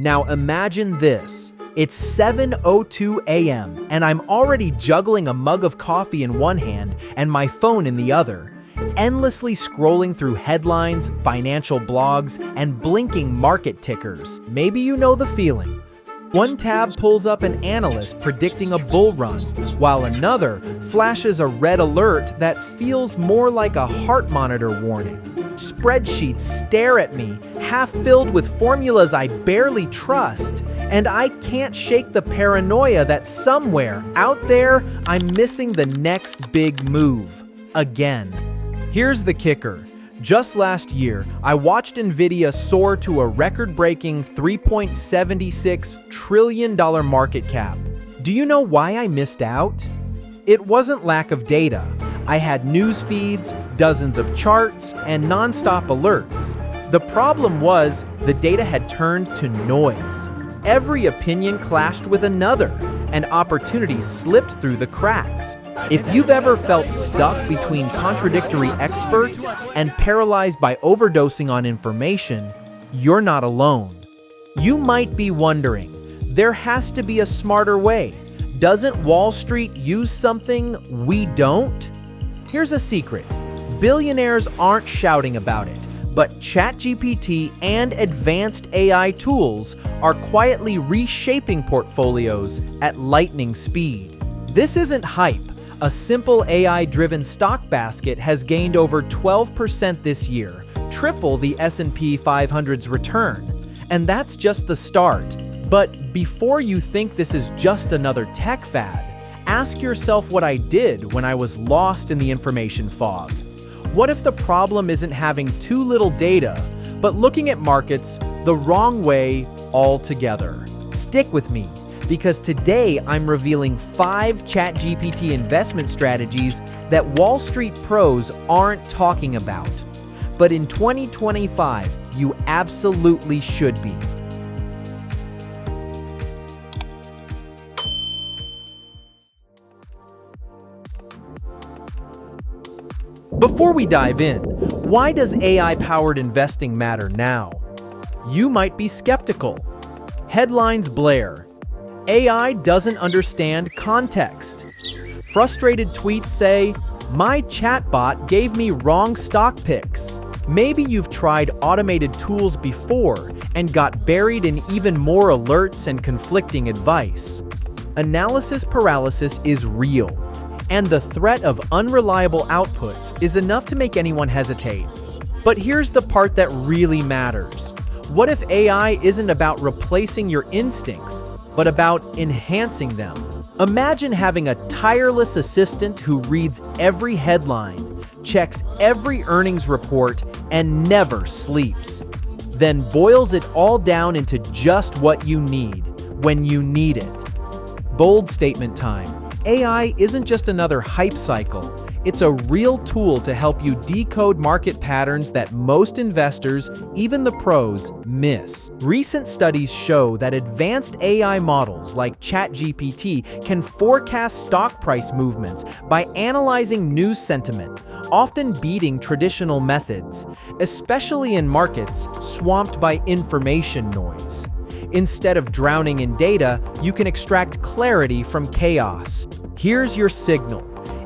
Now imagine this. It's 7:02 a.m. and I'm already juggling a mug of coffee in one hand and my phone in the other, endlessly scrolling through headlines, financial blogs, and blinking market tickers. Maybe you know the feeling. One tab pulls up an analyst predicting a bull run, while another flashes a red alert that feels more like a heart monitor warning. Spreadsheets stare at me, half filled with formulas I barely trust, and I can't shake the paranoia that somewhere out there I'm missing the next big move. Again. Here's the kicker. Just last year, I watched Nvidia soar to a record-breaking $3.76 trillion market cap. Do you know why I missed out? It wasn't lack of data. I had news feeds, dozens of charts, and non-stop alerts. The problem was the data had turned to noise. Every opinion clashed with another, and opportunities slipped through the cracks. If you've ever felt stuck between contradictory experts and paralyzed by overdosing on information, you're not alone. You might be wondering, there has to be a smarter way. Doesn't Wall Street use something we don't? Here's a secret. Billionaires aren't shouting about it, but ChatGPT and advanced AI tools are quietly reshaping portfolios at lightning speed. This isn't hype. A simple AI-driven stock basket has gained over 12% this year, triple the S&P 500's return. And that's just the start. But before you think this is just another tech fad, ask yourself what I did when I was lost in the information fog. What if the problem isn't having too little data, but looking at markets the wrong way altogether? Stick with me, because today I'm revealing 5 ChatGPT investment strategies that Wall Street pros aren't talking about. But in 2025, you absolutely should be. Before we dive in, why does AI-powered investing matter now? You might be skeptical. Headlines blare. AI doesn't understand context. Frustrated tweets say, "My chatbot gave me wrong stock picks." Maybe you've tried automated tools before and got buried in even more alerts and conflicting advice. Analysis paralysis is real, and the threat of unreliable outputs is enough to make anyone hesitate. But here's the part that really matters. What if AI isn't about replacing your instincts, but about enhancing them? Imagine having a tireless assistant who reads every headline, checks every earnings report, and never sleeps. Then boils it all down into just what you need, when you need it. Bold statement time. AI isn't just another hype cycle. It's a real tool to help you decode market patterns that most investors, even the pros, miss. Recent studies show that advanced AI models like ChatGPT can forecast stock price movements by analyzing news sentiment, often beating traditional methods, especially in markets swamped by information noise. Instead of drowning in data, you can extract clarity from chaos. Here's your signal.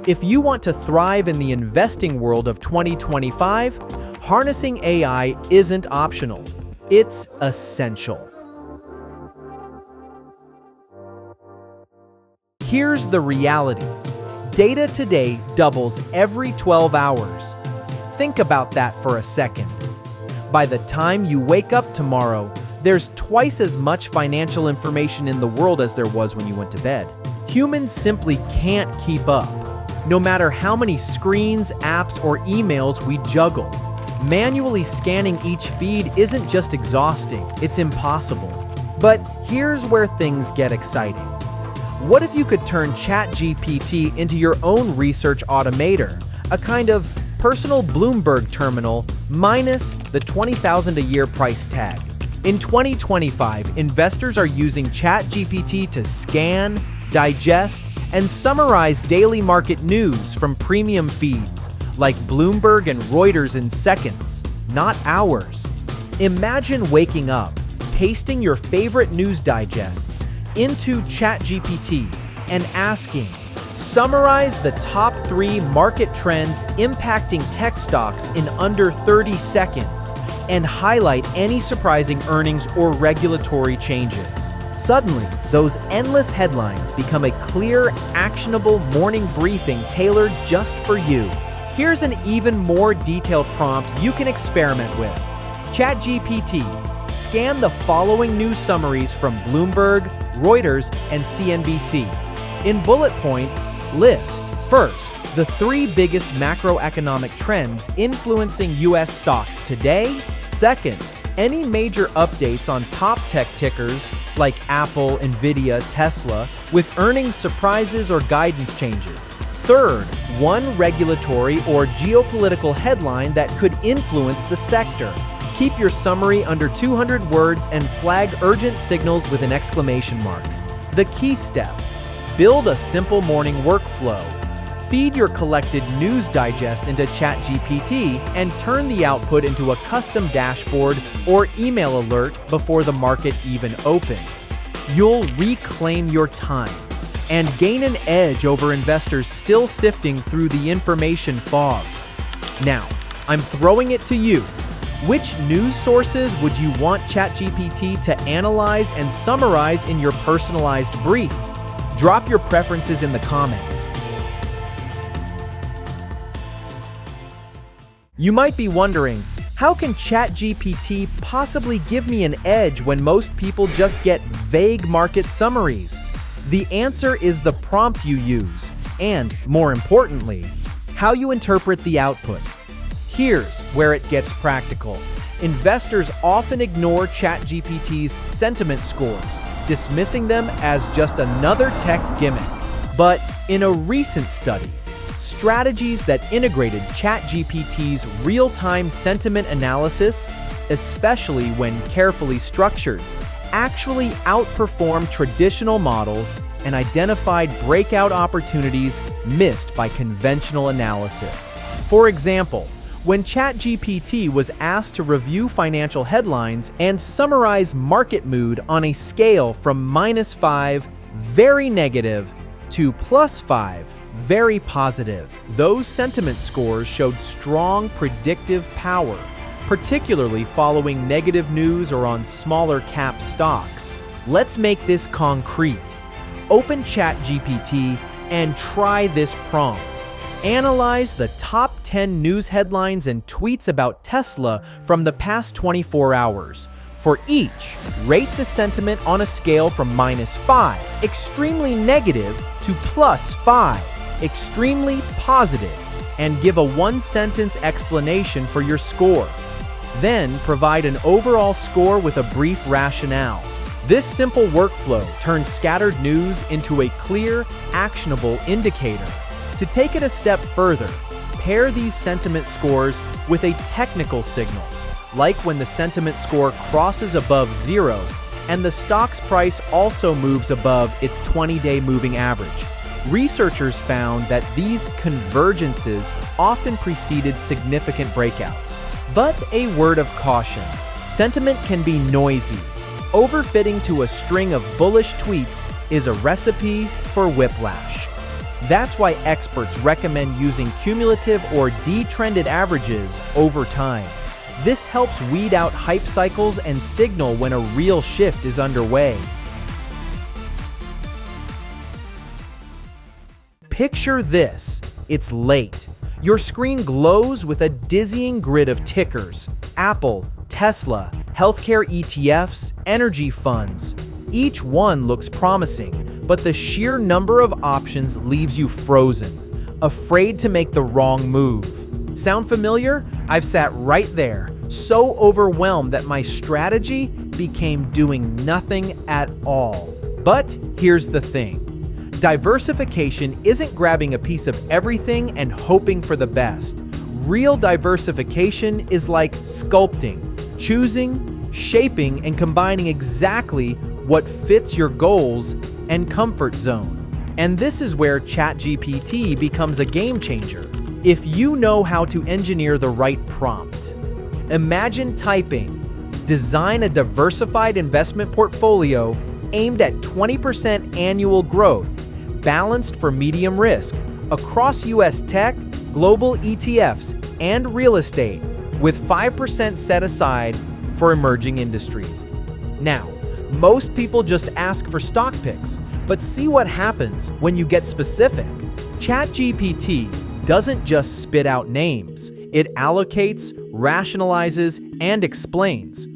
If you want to thrive in the investing world of 2025, harnessing AI isn't optional. It's essential. Here's the reality. Data today doubles every 12 hours. Think about that for a second. By the time you wake up tomorrow, there's twice as much financial information in the world as there was when you went to bed. Humans simply can't keep up. No matter how many screens, apps, or emails we juggle, manually scanning each feed isn't just exhausting, it's impossible. But here's where things get exciting. What if you could turn ChatGPT into your own research automator, a kind of personal Bloomberg terminal minus the $20,000 a year price tag? In 2025, investors are using ChatGPT to scan, digest, and summarize daily market news from premium feeds like Bloomberg and Reuters in seconds, not hours. Imagine waking up, pasting your favorite news digests into ChatGPT and asking, summarize the top 3 market trends impacting tech stocks in under 30 seconds, and highlight any surprising earnings or regulatory changes. Suddenly, those endless headlines become a clear, actionable morning briefing tailored just for you. Here's an even more detailed prompt you can experiment with. ChatGPT, scan the following news summaries from Bloomberg, Reuters, and CNBC. In bullet points, list, first, the 3 biggest macroeconomic trends influencing U.S. stocks today. Second, any major updates on top tech tickers like Apple, Nvidia, Tesla, with earnings surprises or guidance changes. Third, one regulatory or geopolitical headline that could influence the sector. Keep your summary under 200 words and flag urgent signals with an exclamation mark. The key step: build a simple morning workflow. Feed your collected news digests into ChatGPT and turn the output into a custom dashboard or email alert before the market even opens. You'll reclaim your time and gain an edge over investors still sifting through the information fog. Now, I'm throwing it to you. Which news sources would you want ChatGPT to analyze and summarize in your personalized brief? Drop your preferences in the comments. You might be wondering, how can ChatGPT possibly give me an edge when most people just get vague market summaries? The answer is the prompt you use, and, more importantly, how you interpret the output. Here's where it gets practical. Investors often ignore ChatGPT's sentiment scores, dismissing them as just another tech gimmick. But in a recent study, strategies that integrated ChatGPT's real-time sentiment analysis, especially when carefully structured, actually outperformed traditional models and identified breakout opportunities missed by conventional analysis. For example, when ChatGPT was asked to review financial headlines and summarize market mood on a scale from -5, very negative, to +5, very positive, those sentiment scores showed strong predictive power, particularly following negative news or on smaller cap stocks. Let's make this concrete. Open ChatGPT and try this prompt. Analyze the top 10 news headlines and tweets about Tesla from the past 24 hours. For each, rate the sentiment on a scale from -5, extremely negative, to +5, extremely positive, and give a one-sentence explanation for your score. Then provide an overall score with a brief rationale. This simple workflow turns scattered news into a clear, actionable indicator. To take it a step further, pair these sentiment scores with a technical signal, like when the sentiment score crosses above 0 and the stock's price also moves above its 20-day moving average. Researchers found that these convergences often preceded significant breakouts. But a word of caution: sentiment can be noisy. Overfitting to a string of bullish tweets is a recipe for whiplash. That's why experts recommend using cumulative or detrended averages over time. This helps weed out hype cycles and signal when a real shift is underway. Picture this. It's late. Your screen glows with a dizzying grid of tickers: Apple, Tesla, healthcare ETFs, energy funds. Each one looks promising, but the sheer number of options leaves you frozen, afraid to make the wrong move. Sound familiar? I've sat right there, so overwhelmed that my strategy became doing nothing at all. But here's the thing. Diversification isn't grabbing a piece of everything and hoping for the best. Real diversification is like sculpting, choosing, shaping, and combining exactly what fits your goals and comfort zone. And this is where ChatGPT becomes a game changer. If you know how to engineer the right prompt. Imagine typing, Design a diversified investment portfolio aimed at 20% annual growth, balanced for medium risk, across U.S. tech, global ETFs, and real estate, with 5% set aside for emerging industries. Now, most people just ask for stock picks, but see what happens when you get specific. ChatGPT doesn't just spit out names. It allocates, rationalizes, and explains.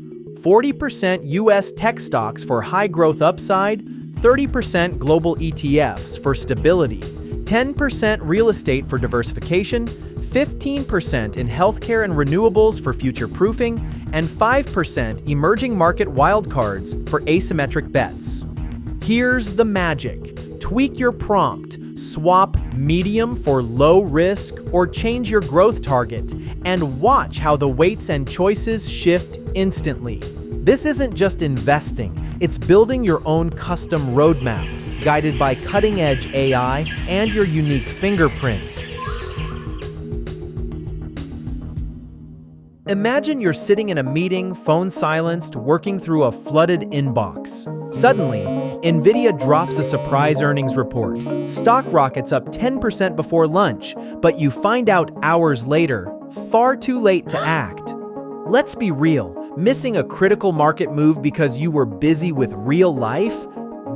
40% U.S. tech stocks for high growth upside, 30% global ETFs for stability, 10% real estate for diversification, 15% in healthcare and renewables for future proofing, and 5% emerging market wildcards for asymmetric bets. Here's the magic. Tweak your prompt, swap medium for low risk, or change your growth target, and watch how the weights and choices shift instantly. This isn't just investing, it's building your own custom roadmap, guided by cutting-edge AI and your unique fingerprint. Imagine you're sitting in a meeting, phone silenced, working through a flooded inbox. Suddenly, NVIDIA drops a surprise earnings report. Stock rockets up 10% before lunch, but you find out hours later, far too late to act. Let's be real, missing a critical market move because you were busy with real life?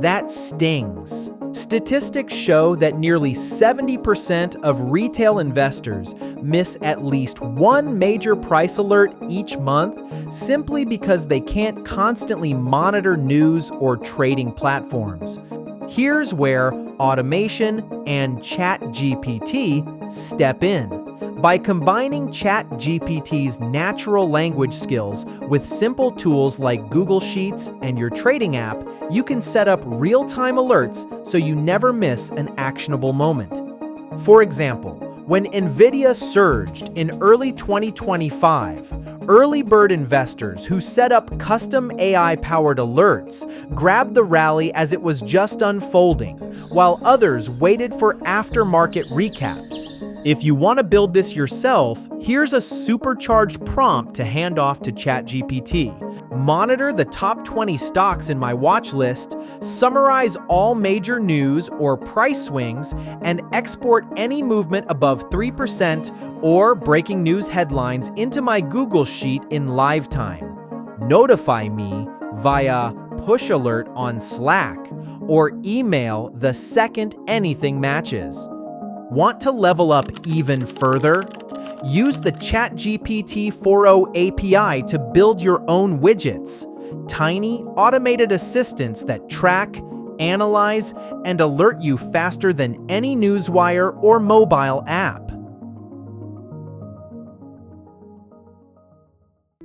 That stings. Statistics show that nearly 70% of retail investors miss at least one major price alert each month simply because they can't constantly monitor news or trading platforms. Here's where automation and ChatGPT step in. By combining ChatGPT's natural language skills with simple tools like Google Sheets and your trading app, you can set up real-time alerts so you never miss an actionable moment. For example, when NVIDIA surged in early 2025, early bird investors who set up custom AI-powered alerts grabbed the rally as it was just unfolding, while others waited for aftermarket recaps. If you want to build this yourself, here's a supercharged prompt to hand off to ChatGPT. Monitor the top 20 stocks in my watch list, summarize all major news or price swings, and export any movement above 3% or breaking news headlines into my Google Sheet in live time. Notify me via push alert on Slack or email the second anything matches. Want to level up even further? Use the ChatGPT 4.0 API to build your own widgets. Tiny, automated assistants that track, analyze, and alert you faster than any newswire or mobile app.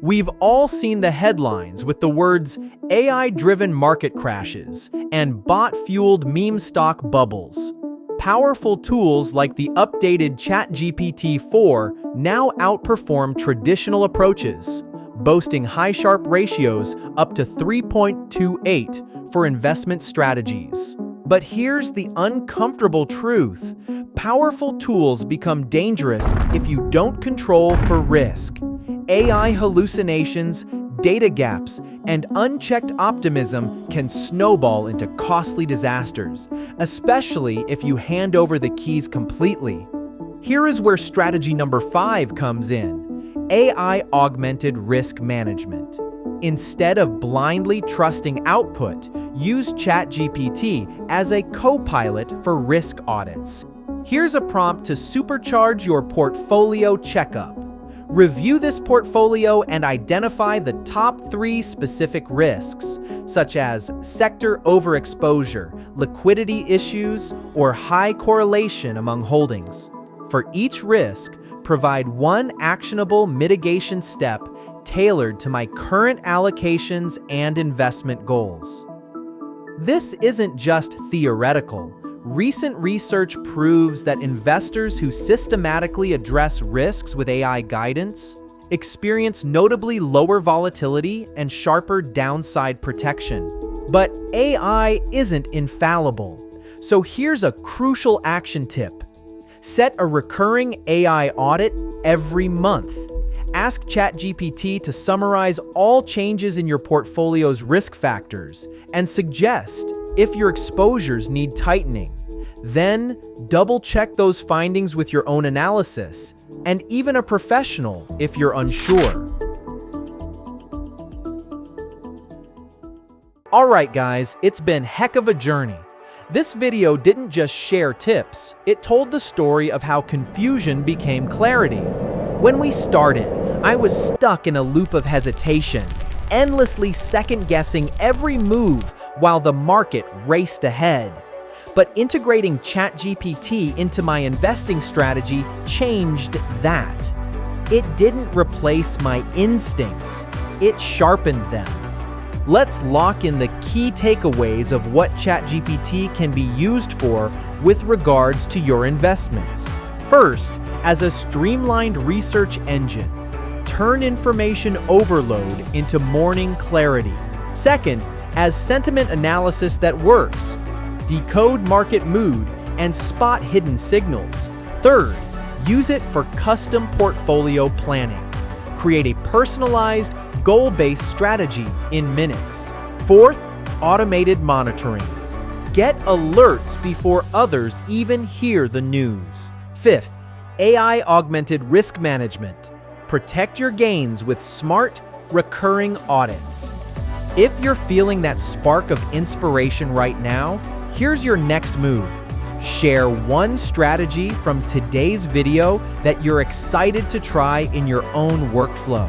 We've all seen the headlines with the words AI-driven market crashes and bot-fueled meme stock bubbles. Powerful tools like the updated ChatGPT 4 now outperform traditional approaches, boasting high Sharpe ratios up to 3.28 for investment strategies. But here's the uncomfortable truth. Powerful tools become dangerous if you don't control for risk. AI hallucinations, data gaps, and unchecked optimism can snowball into costly disasters, especially if you hand over the keys completely. Here is where strategy number 5 comes in: AI-augmented risk management. Instead of blindly trusting output, use ChatGPT as a co-pilot for risk audits. Here's a prompt to supercharge your portfolio checkup. Review this portfolio and identify the top 3 specific risks, such as sector overexposure, liquidity issues, or high correlation among holdings. For each risk, provide one actionable mitigation step tailored to my current allocations and investment goals. This isn't just theoretical. Recent research proves that investors who systematically address risks with AI guidance experience notably lower volatility and sharper downside protection. But AI isn't infallible. So here's a crucial action tip. Set a recurring AI audit every month. Ask ChatGPT to summarize all changes in your portfolio's risk factors and suggest if your exposures need tightening. Then, double-check those findings with your own analysis, and even a professional if you're unsure. Alright guys, it's been heck of a journey. This video didn't just share tips, it told the story of how confusion became clarity. When we started, I was stuck in a loop of hesitation, endlessly second-guessing every move while the market raced ahead. But integrating ChatGPT into my investing strategy changed that. It didn't replace my instincts, it sharpened them. Let's lock in the key takeaways of what ChatGPT can be used for with regards to your investments. First, as a streamlined research engine, turn information overload into morning clarity. Second, as sentiment analysis that works, decode market mood and spot hidden signals. Third, use it for custom portfolio planning. Create a personalized, goal-based strategy in minutes. Fourth, automated monitoring. Get alerts before others even hear the news. Fifth, AI-augmented risk management. Protect your gains with smart, recurring audits. If you're feeling that spark of inspiration right now, here's your next move. Share one strategy from today's video that you're excited to try in your own workflow.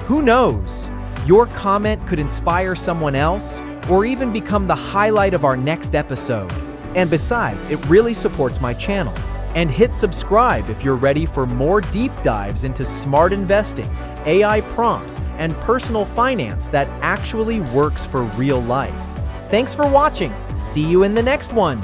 Who knows? Your comment could inspire someone else or even become the highlight of our next episode. And besides, it really supports my channel. And hit subscribe if you're ready for more deep dives into smart investing, AI prompts, and personal finance that actually works for real life. Thanks for watching. See you in the next one.